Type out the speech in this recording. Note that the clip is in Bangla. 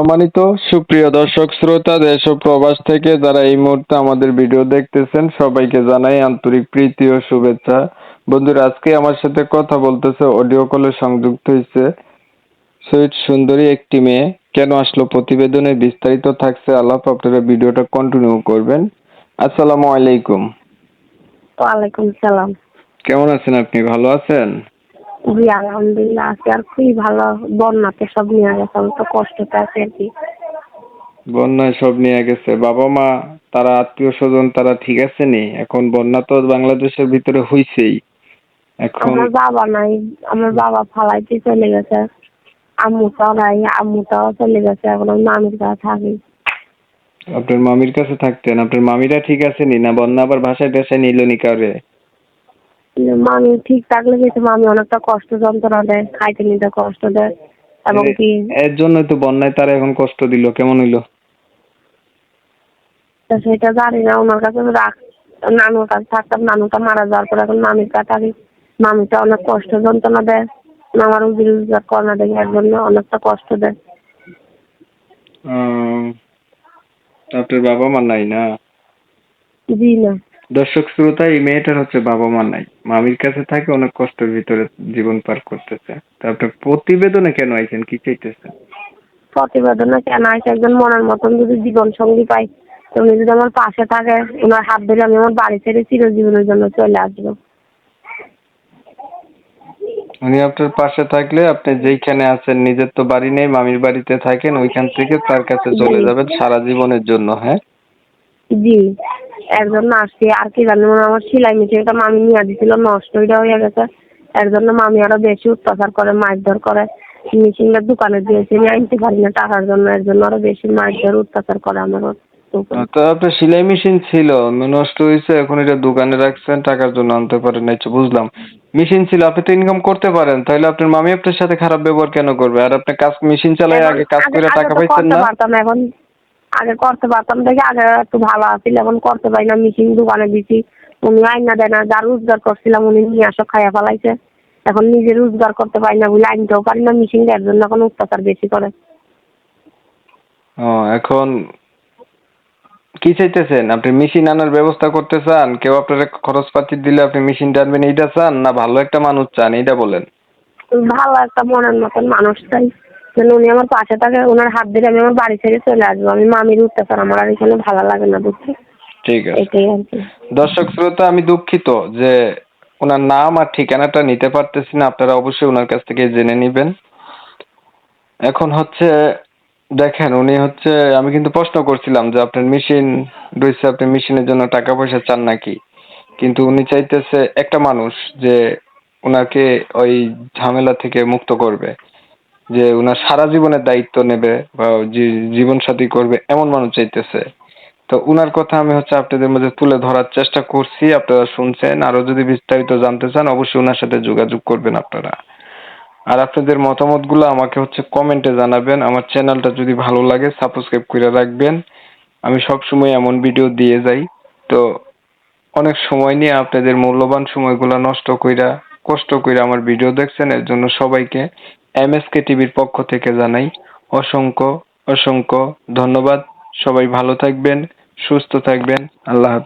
সম্মানিত সুপ্রিয় দর্শক শ্রোতা দেশ ও প্রবাস থেকে যারা এই মুহূর্তে আমাদের ভিডিও দেখতেছেন সবাইকে জানাই আন্তরিক প্রীতি ও শুভেচ্ছা। বন্ধুরা, আজকে আমার সাথে কথা বলতেছে, অডিও কলে সংযুক্ত হয়েছে সুইট সুন্দরী একটি মেয়ে। কেন আসলো প্রতিবেদনে বিস্তারিত থাকছে আলাপ, আপনারা ভিডিওটা কন্টিনিউ করবেন। আসসালামু আলাইকুম। ওয়ালাইকুম সালাম। কেমন আছেন আপনি? ভালো আছেন? জি আলহামদুলিল্লাহ আছি। আর খুবই ভালো। বন্যাতে সব নিয়ে গেছে, আমি তো কষ্টতে আছি আর কি। বন্যায় সব নিয়ে গেছে। বাবা মা, তারা আত্মীয় স্বজন তারা ঠিক আছে নি? এখন বন্যা তো বাংলাদেশের ভিতরে হইছেই। এখন আমার বাবা নাই, আমার বাবা ফালাইতে চলে গেছে। আম্মুটাও নাই, আম্মুটাও চলে গেছে। এখন আমি মামির কাছে থাকি। আপনার মামির কাছে থাকতেন? আপনার মামিরা ঠিক আছে নি? না বন্যা আবার ভাষায় টাষায় নিল নি কারে? মামি ঠিক থাকলে কিন্তু মামি অনেকটা কষ্ট যন্ত্রণা দেয়, খাইতে নিতে কষ্ট দেয় এবং কি এর জন্যই তো বন্যায় তারা এখন কষ্ট দিল। কেমন হইলো? সেটা জানি না। ওনার কাছে নানুর কাছে থাকতাম, নানুটা মারা যাওয়ার পর এখন মামির কাছে থাকি। মামিটা অনেক কষ্ট যন্ত্রণা দেয়, আমার রোজগার করে না দেখে এর জন্য অনেকটা কষ্ট দেয়। আপনার বাবা মা নাই না? জি না। দর্শক শ্রোতা, এই মেয়েটার হচ্ছে বাবা মা নাই, মামির কাছে থাকে, অনেক কষ্টের ভিতরে জীবন পার করতেছে। তা আপনার প্রতিবেদনে কেন আইছেন? কি চাইতেছেন? প্রতিবেদনে কেন আছে, একজন মনের মতন যদি জীবন সঙ্গী পাই, উনি যদি আমার পাশে থাকে, ওনার হাত ধরে আমি আমার বাড়ি ছেড়ে চিরজীবনের জন্য চলে আসবো। উনি আপনার পাশে থাকলে আপনি যেইখানে আছেন, নিজের তো বাড়ি নেই, মামির বাড়িতে থাকেন, ওইখান থেকে তার কাছে চলে জি যাবেন সারা জীবনের জন্য। হ্যাঁ, জি, এর জন্য আসছি। আর কি জানি, আমার সেলাই মেশিনটা মামি নিয়ে দিছিল, নষ্ট হয়ে গেছে। এর জন্য মামি আরো বেশি অত্যাচার করে, মারধর করে। মেশিনটা দোকানে দিয়েছি, আমি আনতে পারি না টাকার জন্য, এর জন্য আরো বেশি মারধর অত্যাচার করে আমার উপর। তো আপনার সেলাই মেশিন ছিল, নষ্ট হয়েছে, এখন এটা দোকানে রাখছেন, টাকার জন্য আনতে পারেন না। আচ্ছা, বুঝলাম। মেশিন ছিল, আপনি তো ইনকাম করতে পারেন, তাহলে আপনার মামি আপনার সাথে খারাপ ব্যবহার কেন করবে? আর আপনি কাজ মেশিন চালাই এখন আগে কাজ আগে করে আগে টাকা তো পাইছেন করতে না? পারতাম, এখন আগে করতে পারতাম দেখে আগে একটু ভালো আছিল, এখন করতে পারি না। মেশিন দোকানে দিছি, উনি আইনা দেয় না। যা রোজগার করছিলাম উনি নিয়ে আসো খাইয়া ফেলাইছে। এখন নিজে রোজগার করতে পারি না বলে আনতেও পারি না মেশিন, এর জন্য এখন অত্যাচার বেশি করে। ও, এখন কি চাইতেছেন? আপনি মেশিন আনার ব্যবস্থা করতে চান? কেউ আপনার খরচপাতি দিলে আপনি মেশিনটা আনবেন, এইটা চান? না ভালো একটা মানুষ চান, এইটা বলেন। ভালো একটা মনের মতন মানুষ চাই, যেন উনি আমার পাশে থাকে, ওনার হাত ধরে আমি আমার বাড়ি ছেড়ে চলে আসবো। আমি মামির অত্যাচার আমার আর এখানে ভালো লাগে না, বুঝছি। ঠিক আছে। এটাই আর কি। দর্শক শ্রোতা, আমি দুঃখিত যে ওনার নাম আর ঠিকানাটা নিতে পারতেছি না, আপনারা অবশ্যই ওনার কাছ থেকে জেনে নিবেন। এখন হচ্ছে দেখেন, উনি হচ্ছে, আমি কিন্তু প্রশ্ন করছিলাম যে আপনার মেশিন রয়েছে, আপনি মেশিনের জন্য টাকা পয়সা চান নাকি? কিন্তু উনি চাইতেছে একটা মানুষ যে ওনাকে ওই ঝামেলা থেকে মুক্ত করবে, যে ওনার সারা জীবনের দায়িত্ব নেবে বা জীবন সাথী করবে, এমন মানুষ চাইতেছে। তো উনার কথা আমি হচ্ছে আপনাদের মধ্যে তুলে ধরার চেষ্টা করছি, আপনারা শুনছেন। আরো যদি বিস্তারিত জানতে চান অবশ্যই ওনার সাথে যোগাযোগ করবেন আপনারা। আর আপনাদের মতামতগুলো আমাকে হচ্ছে কমেন্টে জানাবেন। আমার চ্যানেলটা যদি ভালো লাগে সাবস্ক্রাইব করে রাখবেন। আমি সব সময় এমন ভিডিও দিয়ে যাই। তো অনেক সময় নিয়ে আপনাদের মূল্যবান সময়গুলো নষ্ট কইরা কষ্ট কইরা আমার ভিডিও দেখছেন, এর জন্য সবাইকে এমএসকে টিভির পক্ষ থেকে জানাই অসংখ্য অসংখ্য ধন্যবাদ। সবাই ভালো থাকবেন, সুস্থ থাকবেন। আল্লাহ হাফেজ।